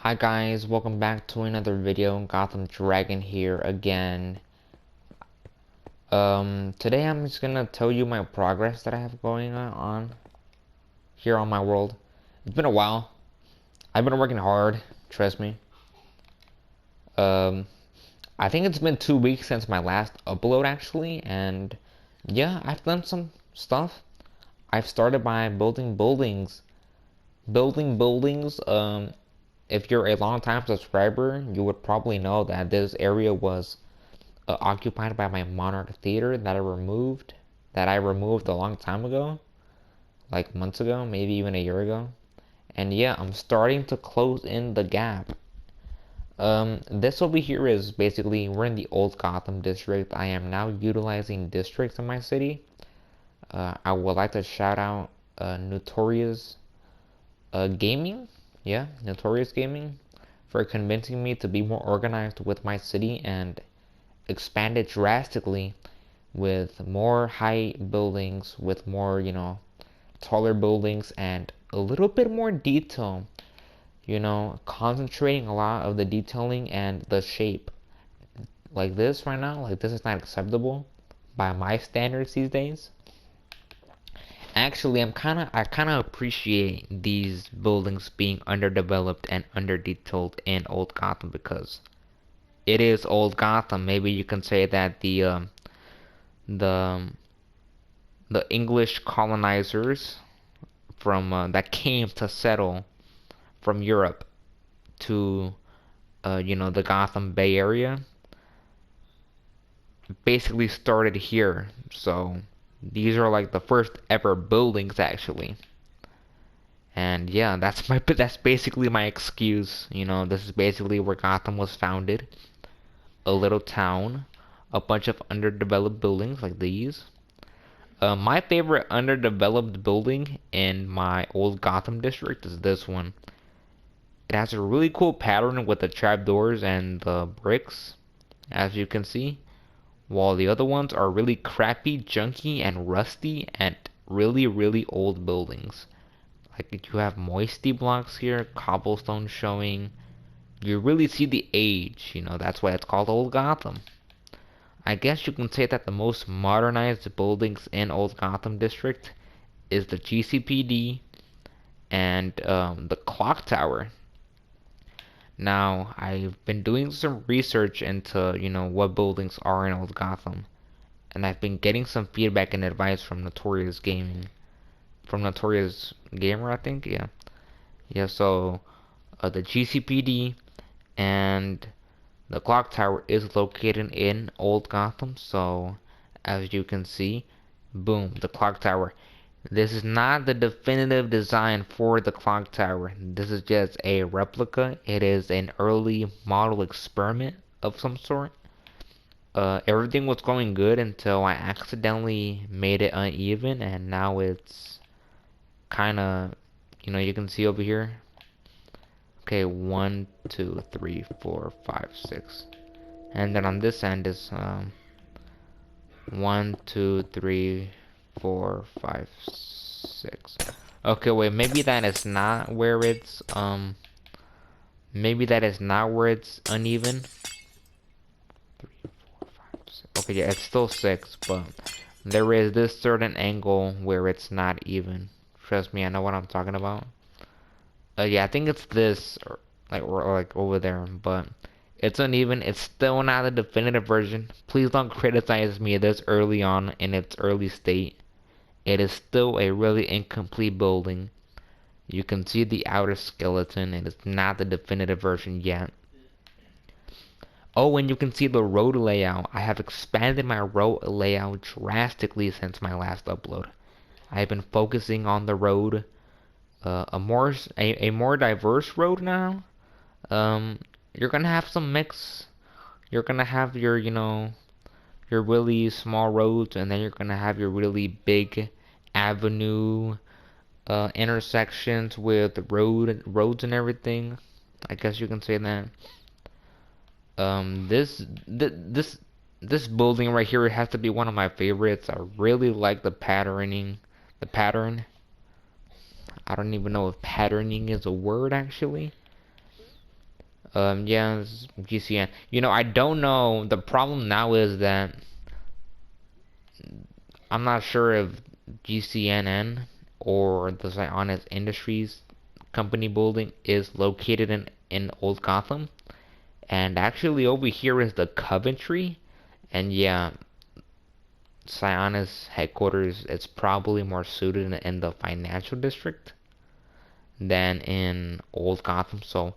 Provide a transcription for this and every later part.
Hi guys, welcome back to another video. Gotham Dragon here again. Today I'm just gonna tell you my progress that I have going on here on my world. It's been a while. I've been working hard, trust me. Um, I think it's been 2 weeks since my last upload actually, and yeah, I've done some stuff. I've started by building buildings. If you're a long-time subscriber, you would probably know that this area was occupied by my Monarch theater that I removed a long time ago, like months ago, maybe even a year ago. And yeah, I'm starting to close in the gap. This over here is basically, we're in the old Gotham district. I am now utilizing districts in my city. I would like to shout out Notorious Gaming, yeah, Notorious Gaming, for convincing me to be more organized with my city and expand it drastically with more high buildings, with more, taller buildings, and a little bit more detail, concentrating a lot of the detailing and the shape. Like this right now, like this is not acceptable by my standards these days. Actually, I kind of appreciate these buildings being underdeveloped and under-detailed in Old Gotham because it is Old Gotham. Maybe you can say that the the English colonizers from that came to settle from Europe to the Gotham Bay Area basically started here. So these are like the first ever buildings actually. And yeah, that's basically my excuse. This is basically where Gotham was founded. A little town, a bunch of underdeveloped buildings like these. My favorite underdeveloped building in my old Gotham district is this one. It has a really cool pattern with the trapdoors and the bricks, as you can see, while the other ones are really crappy, junky, and rusty, and really, really old buildings. Like you have moisty blocks here, cobblestone showing. You really see the age, that's why it's called Old Gotham. I guess you can say that the most modernized buildings in Old Gotham District is the GCPD and the clock tower. Now, I've been doing some research into, what buildings are in Old Gotham, and I've been getting some feedback and advice from Notorious Gaming, from Notorious Gamer, I think, yeah. Yeah, so the GCPD and the clock tower is located in Old Gotham, so as you can see, boom, the clock tower. This is not the definitive design for the clock tower. This is just a replica. It is an early model experiment of some sort. Everything was going good until I accidentally made it uneven, and now it's kind of, you can see over here. Okay, 1, 2, 3, 4, 5, 6. And then on this end is 1, 2, 3, 4, 5, 6. Okay, wait, maybe that is not where it's maybe that is not where it's uneven. 3, 4, 5, 6. Okay, yeah, it's still 6, but there is this certain angle where it's not even. Trust me, I know what I'm talking about. Yeah, I think it's this, or like over there, but it's uneven. It's still not the definitive version. Please don't criticize me this early on in its early state. It is still a really incomplete building. You can see the outer skeleton. It is not the definitive version yet. Oh, and you can see the road layout. I have expanded my road layout drastically since my last upload. I have been focusing on the road, a more diverse road now. You're gonna have some mix. You're gonna have your really small roads, and then you're gonna have your really big avenue intersections with roads and everything. I guess you can say that. This building right here has to be one of my favorites. I really like the patterning, the pattern. I don't even know if patterning is a word actually. Yeah, it's GCN. You know, I don't know. The problem now is that I'm not sure if GCNN or the Sionis Industries company building is located in Old Gotham. And actually over here is the Coventry. And yeah, Sionis headquarters is probably more suited in the financial district than in Old Gotham. So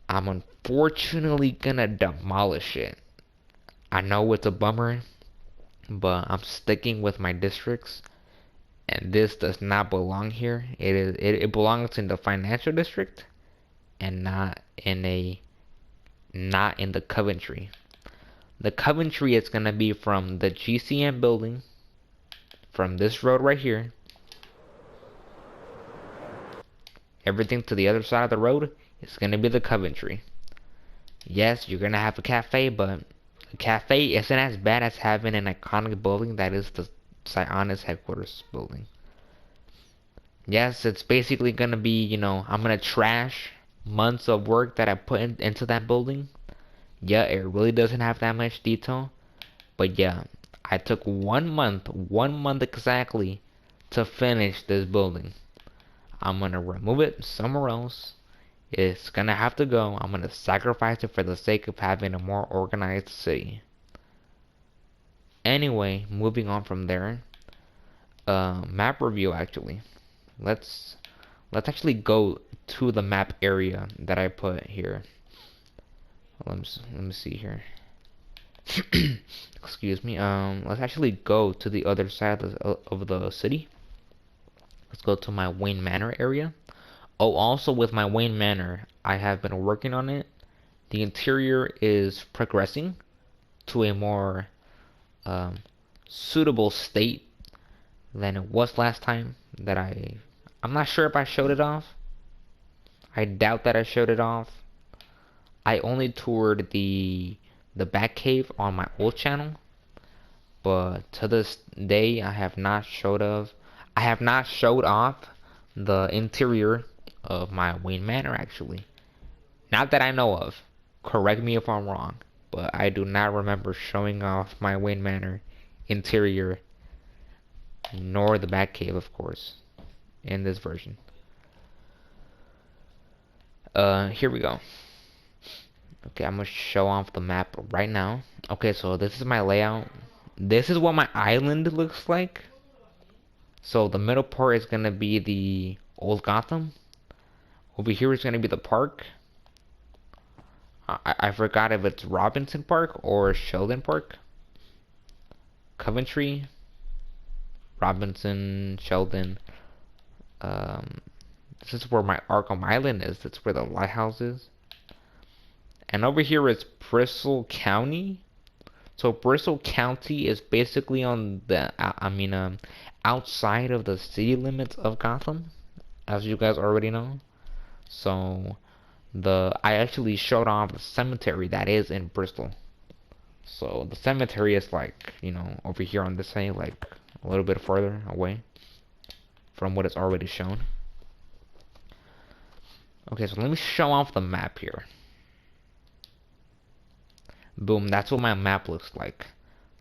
I'm unfortunately gonna demolish it. I know it's a bummer, but I'm sticking with my districts, and this does not belong here. It belongs in the financial district and not in the Coventry. The Coventry is gonna be from the GCM building, from this road right here, everything to the other side of the road is gonna be the Coventry. Yes, you're gonna have a cafe, but a cafe isn't as bad as having an iconic building that is the Sionis headquarters building. Yes, it's basically gonna be, I'm gonna trash months of work that I put into that building. Yeah, it really doesn't have that much detail, but yeah, I took 1 month exactly to finish this building. I'm gonna remove it somewhere else. It's gonna have to go. I'm gonna sacrifice it for the sake of having a more organized city. Anyway, moving on from there. Map review actually. Let's actually go to the map area that I put here. Let me see here. Excuse me. Let's actually go to the other side of the city. Let's go to my Wayne Manor area. Oh, also with my Wayne Manor, I have been working on it. The interior is progressing to a more um, suitable state than it was last time that I'm not sure if I showed it off. I doubt that I showed it off. I only toured the Batcave on my old channel, but to this day I have not showed off the interior of my Wayne Manor actually. Not that I know of. Correct me if I'm wrong, but I do not remember showing off my Wayne Manor interior, nor the Batcave, of course, in this version. Here we go. Okay, I'm gonna show off the map right now. Okay, so this is my layout. This is what my island looks like. So the middle part is gonna be the old Gotham. Over here is gonna be the park. I forgot if it's Robinson Park or Sheldon Park. Coventry, Robinson, Sheldon. Um, this is where my Arkham Island is. That's where the lighthouse is. And over here is Bristol County. So Bristol County is basically on the, outside of the city limits of Gotham, as you guys already know. So I actually showed off the cemetery that is in Bristol. So the cemetery is like, over here on this side, like a little bit further away from what is already shown. Okay, so let me show off the map here. Boom, that's what my map looks like.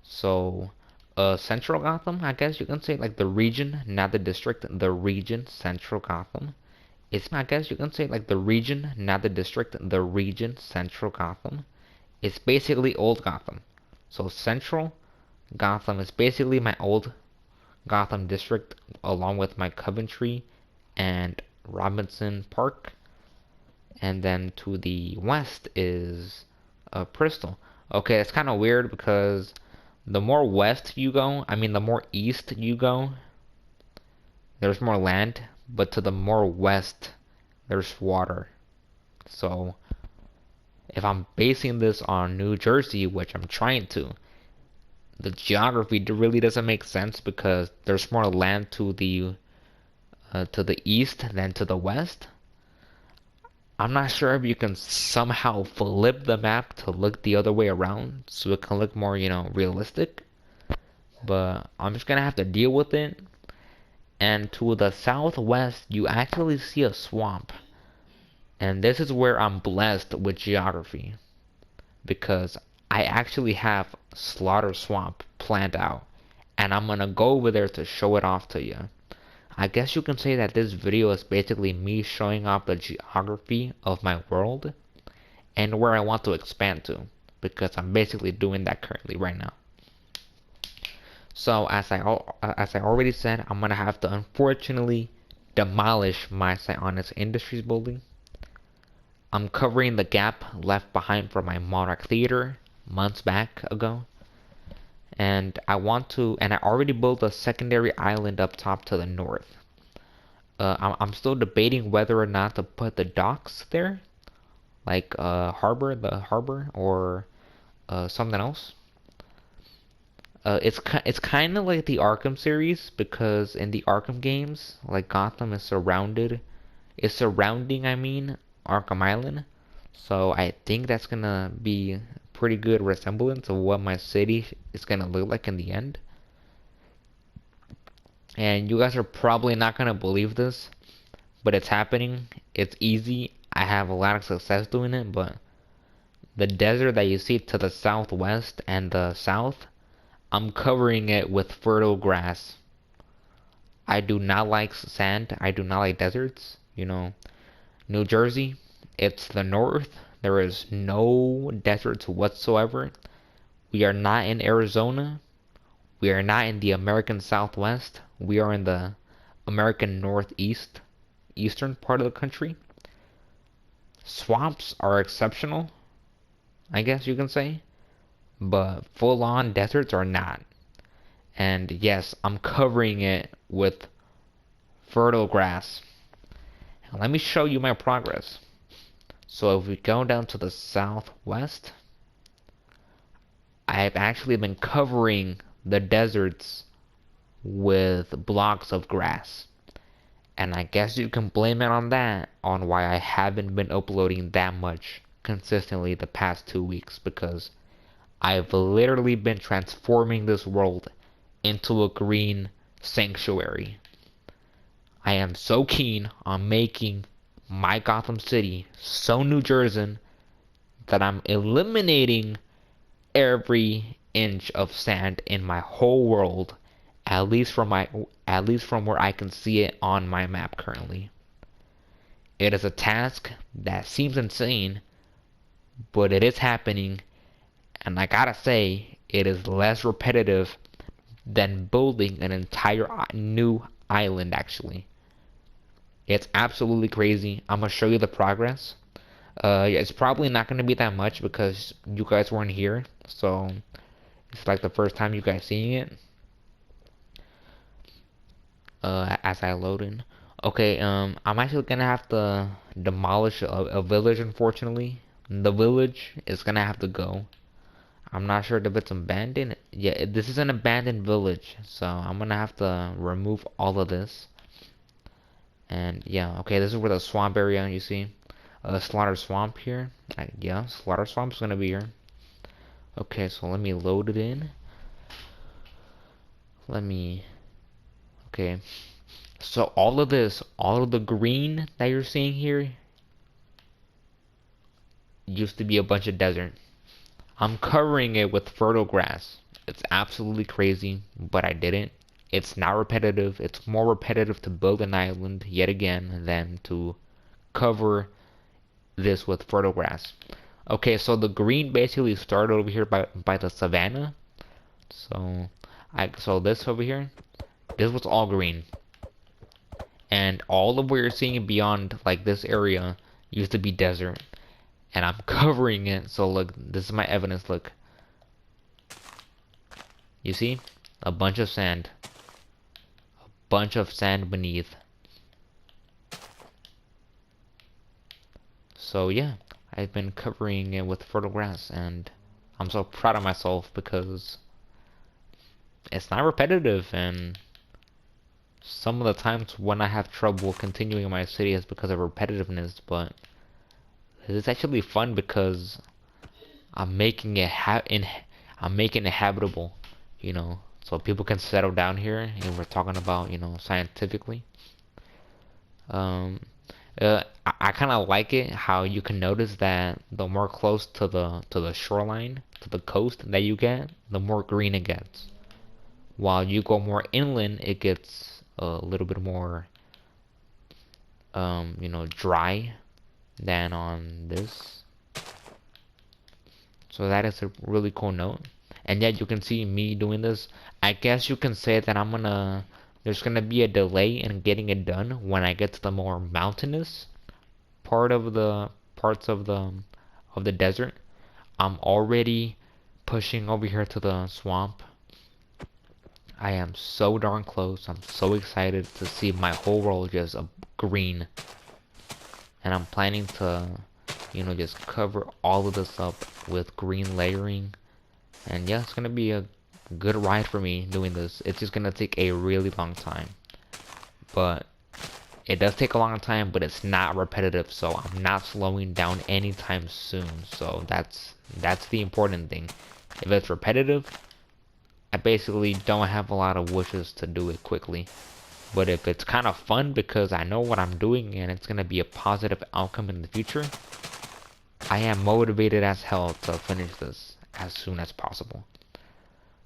So, Central Gotham, I guess you can say, like the region, not the district, the region, Central Gotham. I guess you can say, like the region, not the district, the region, Central Gotham. It's basically old Gotham. So, Central Gotham is basically my old Gotham district, along with my Coventry and Robinson Park. And then to the west is Bristol. Okay, it's kind of weird because the more west you go, the more east you go, there's more land, but to the more west, there's water. So, if I'm basing this on New Jersey, which I'm trying to, the geography really doesn't make sense because there's more land to the east than to the west. I'm not sure if you can somehow flip the map to look the other way around so it can look more, realistic. But I'm just gonna have to deal with it. And to the southwest, you actually see a swamp. And this is where I'm blessed with geography, because I actually have Slaughter Swamp planned out, and I'm gonna go over there to show it off to you. I guess you can say that this video is basically me showing off the geography of my world and where I want to expand to, because I'm basically doing that currently right now. So as I already said, I'm gonna have to unfortunately demolish my Psionics Industries building. I'm covering the gap left behind from my Monarch Theater months back ago. And I already built a secondary island up top to the north. I'm still debating whether or not to put the docks there, like the harbor, or something else. It's kind of like the Arkham series, because in the Arkham games, like Gotham is surrounding, Arkham Island. So I think that's gonna be a pretty good resemblance of what my city is gonna look like in the end. And you guys are probably not gonna believe this, but it's happening. It's easy. I have a lot of success doing it, but the desert that you see to the southwest and the south, I'm covering it with fertile grass. I do not like sand. I do not like deserts. New Jersey, it's the north. There is no deserts whatsoever. We are not in Arizona. We are not in the American Southwest. We are in the American Northeast, eastern part of the country. Swamps are exceptional, I guess you can say, but full-on deserts are not. And yes, I'm covering it with fertile grass. Now, let me show you my progress. So if we go down to the southwest, I've actually been covering the deserts with blocks of grass. And I guess you can blame it on that, on why I haven't been uploading that much consistently the past 2 weeks, because I've literally been transforming this world into a green sanctuary. I am so keen on making my Gotham City so New Jersey that I'm eliminating every inch of sand in my whole world, at least from where I can see it on my map currently. It is a task that seems insane, but it is happening, and I gotta say, it is less repetitive than building an entire new island actually. It's absolutely crazy. I'm gonna show you the progress. It's probably not gonna be that much because you guys weren't here, so it's like the first time you guys seeing it. As I load in. Okay, I'm actually gonna have to demolish a village, unfortunately. The village is gonna have to go. I'm not sure if it's abandoned. Yeah, this is an abandoned village, so I'm gonna have to remove all of this. And yeah, okay, this is where the swamp area, you see. Slaughter Swamp here. Yeah, Slaughter Swamp's gonna be here. Okay, so let me load it in. Okay. So all of the green that you're seeing here used to be a bunch of desert. I'm covering it with fertile grass. It's absolutely crazy, but I didn't. It's not repetitive. It's more repetitive to build an island yet again than to cover this with fertile grass. Okay, so the green basically started over here by the savannah. So this over here, this was all green. And all of what you're seeing beyond like this area used to be desert. And I'm covering it. So look, this is my evidence. Look, you see a bunch of sand beneath. So yeah, I've been covering it with fertile grass, and I'm so proud of myself because it's not repetitive. And some of the times when I have trouble continuing in my city is because of repetitiveness, but it's actually fun because I'm making it habitable, so people can settle down here. And we're talking about, scientifically. I I kind of like it how you can notice that the more close to the shoreline, to the coast that you get, the more green it gets. While you go more inland, it gets a little bit more, dry than on this. So that is a really cool note. And yet you can see me doing this. I guess you can say that there's gonna be a delay in getting it done when I get to the more mountainous parts of the desert. I'm already pushing over here to the swamp. I am so darn close. I'm so excited to see my whole world just green. And I'm planning to, just cover all of this up with green layering. And yeah, it's gonna be a good ride for me doing this. It's just gonna take a really long time. But it does take a long time, but it's not repetitive, so I'm not slowing down anytime soon. So that's the important thing. If it's repetitive, I basically don't have a lot of wishes to do it quickly. But if it's kind of fun because I know what I'm doing and it's gonna be a positive outcome in the future, I am motivated as hell to finish this as soon as possible.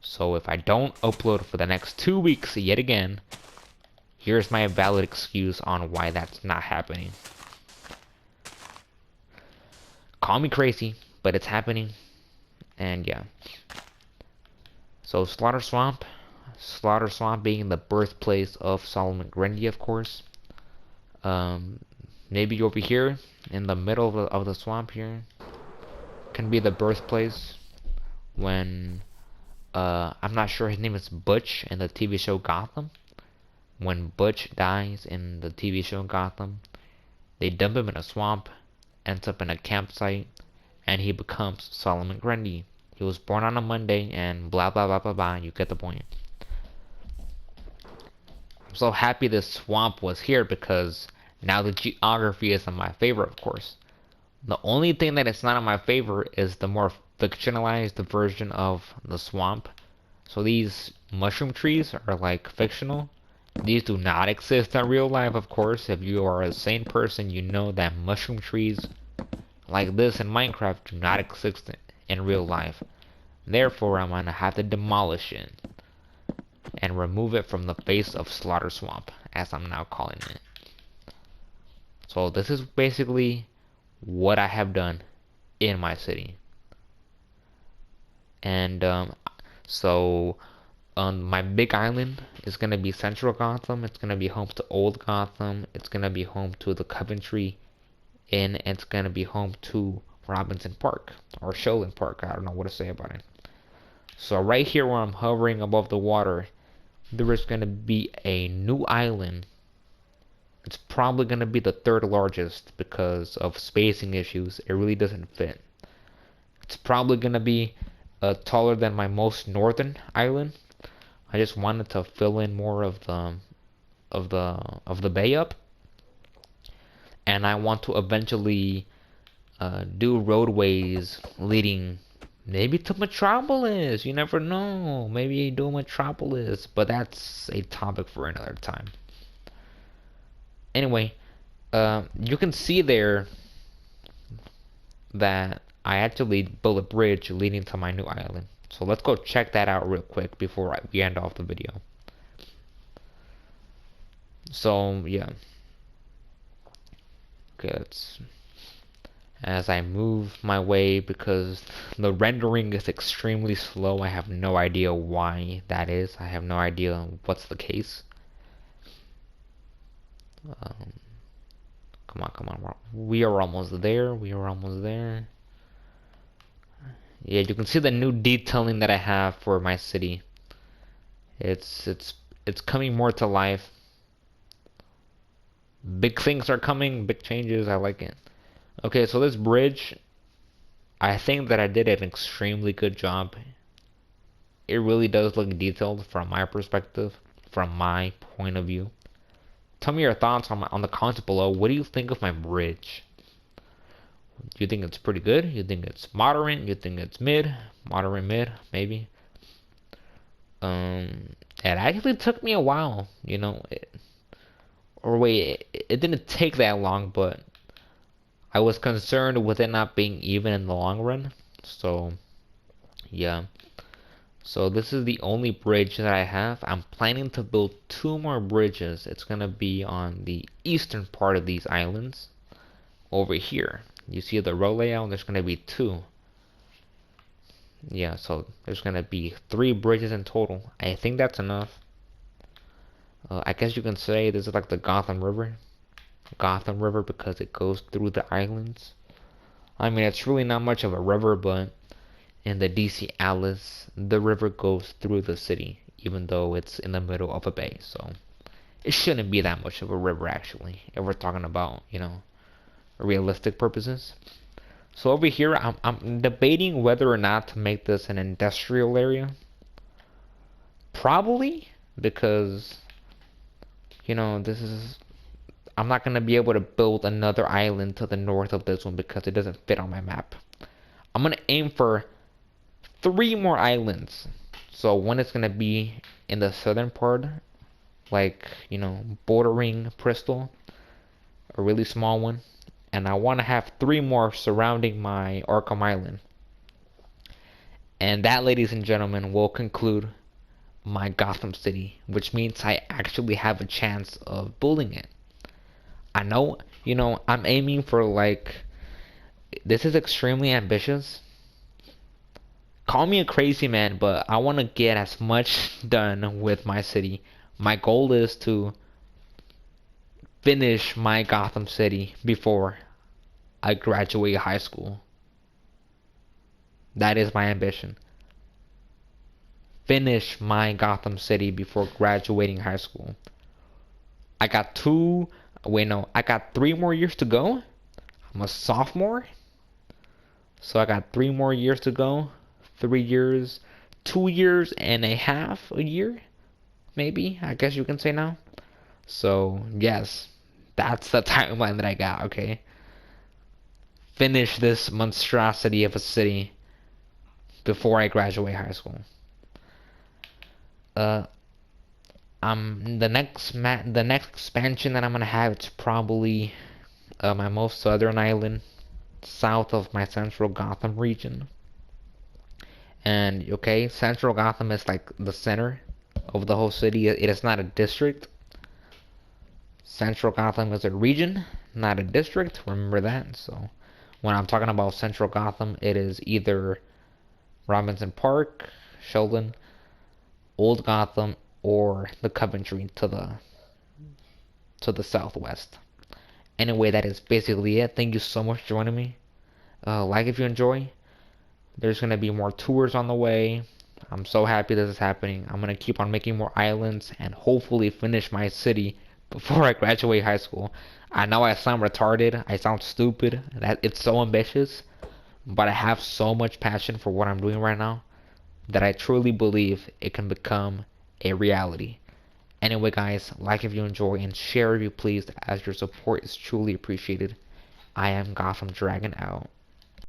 So if I don't upload for the next 2 weeks yet again, here's my valid excuse on why that's not happening. Call me crazy, but it's happening. And yeah. So Slaughter Swamp being the birthplace of Solomon Grundy, of course. Maybe over here in the middle of the swamp here can be the birthplace when I'm not sure, his name is Butch in the TV show Gotham. When Butch dies in the TV show Gotham, they dump him in a swamp, ends up in a campsite, and he becomes Solomon Grundy. He was born on a Monday, and blah blah blah blah blah. You get the point. I'm so happy this swamp was here because now the geography is in my favor, of course. The only thing that it's not in my favor is the more fictionalized version of the swamp. So these mushroom trees are like fictional. These do not exist in real life, of course. If you are a sane person, you know that mushroom trees like this in Minecraft do not exist in real life. Therefore, I'm gonna have to demolish it and remove it from the face of Slaughter Swamp, as I'm now calling it. So this is basically what I have done in my city. And so my big island is gonna be Central Gotham. It's gonna be home to Old Gotham. It's gonna be home to the Coventry Inn. It's gonna be home to Robinson Park or Shoreland Park. I don't know what to say about it. So right here where I'm hovering above the water, there is gonna be a new island. It's probably gonna be the third largest because of spacing issues. It really doesn't fit. It's probably gonna be taller than my most northern island. I just wanted to fill in more of the bay up, and I want to eventually do roadways leading maybe to Metropolis. You never know. Maybe do Metropolis, but that's a topic for another time. Anyway, you can see there that I actually built a bridge leading to my new island. So let's go check that out real quick before we end off the video. So yeah, okay, as I move my way, because the rendering is extremely slow. I have no idea why that is. I have no idea what's the case. Come on, we are almost there. Yeah, you can see the new detailing that I have for my city. It's coming more to life. Big things are coming, big changes. I like it. Okay, so this bridge, I think that I did an extremely good job. It really does look detailed from my perspective, from my point of view. Tell me your thoughts on the comments below. What do you think of my bridge? Do you think it's pretty good? You think it's moderate? You think it's mid? Moderate mid, maybe? It actually took me a while, it didn't take that long, but I was concerned with it not being even in the long run. So, yeah. So this is the only bridge that I have. I'm planning to build 2 more bridges. It's gonna be on the eastern part of these islands. Over here. You see the row layout? There's gonna be 2. Yeah, so there's gonna be 3 bridges in total. I think that's enough. I guess you can say this is like the Gotham River. Gotham River because it goes through the islands. I mean, it's really not much of a river, but in the DC Alice, the river goes through the city, even though it's in the middle of a bay. So it shouldn't be that much of a river, actually, if we're talking about, realistic purposes. So over here, I'm debating whether or not to make this an industrial area. Probably, because, this is... I'm not going to be able to build another island to the north of this one because it doesn't fit on my map. I'm going to aim for 3 more islands. So one is going to be in the southern part, like, bordering Bristol, a really small one. And I want to have 3 more surrounding my Arkham Island. And that, ladies and gentlemen, will conclude my Gotham City, which means I actually have a chance of building it. I know, I'm aiming for this is extremely ambitious. Call me a crazy man, but I want to get as much done with my city. My goal is to finish my Gotham City before I graduate high school. That is my ambition. Finish my Gotham City before graduating high school. I got 3 more years to go. I'm a sophomore. So I got 3 more years to go. 3 years, 2 years and a half a year. Maybe, I guess you can say now. So, yes, that's the timeline that I got, okay? Finish this monstrosity of a city before I graduate high school. The next expansion that I'm gonna have, it's probably my most southern island, south of my central Gotham region. And okay, central Gotham is like the center of the whole city. It is not a district. Central Gotham is a region, not a district. Remember that. So when I'm talking about central Gotham, it is either Robinson Park, Sheldon, Old Gotham, or the Coventry to the southwest. Anyway, that is basically it. Thank you so much for joining me. Like if you enjoy. There's going to be more tours on the way. I'm so happy this is happening. I'm going to keep on making more islands and hopefully finish my city before I graduate high school. I know I sound retarded. I sound stupid. That it's so ambitious. But I have so much passion for what I'm doing right now that I truly believe it can become a reality. Anyway, guys, like if you enjoy and share if you please, as your support is truly appreciated. I am Gotham Dragon out.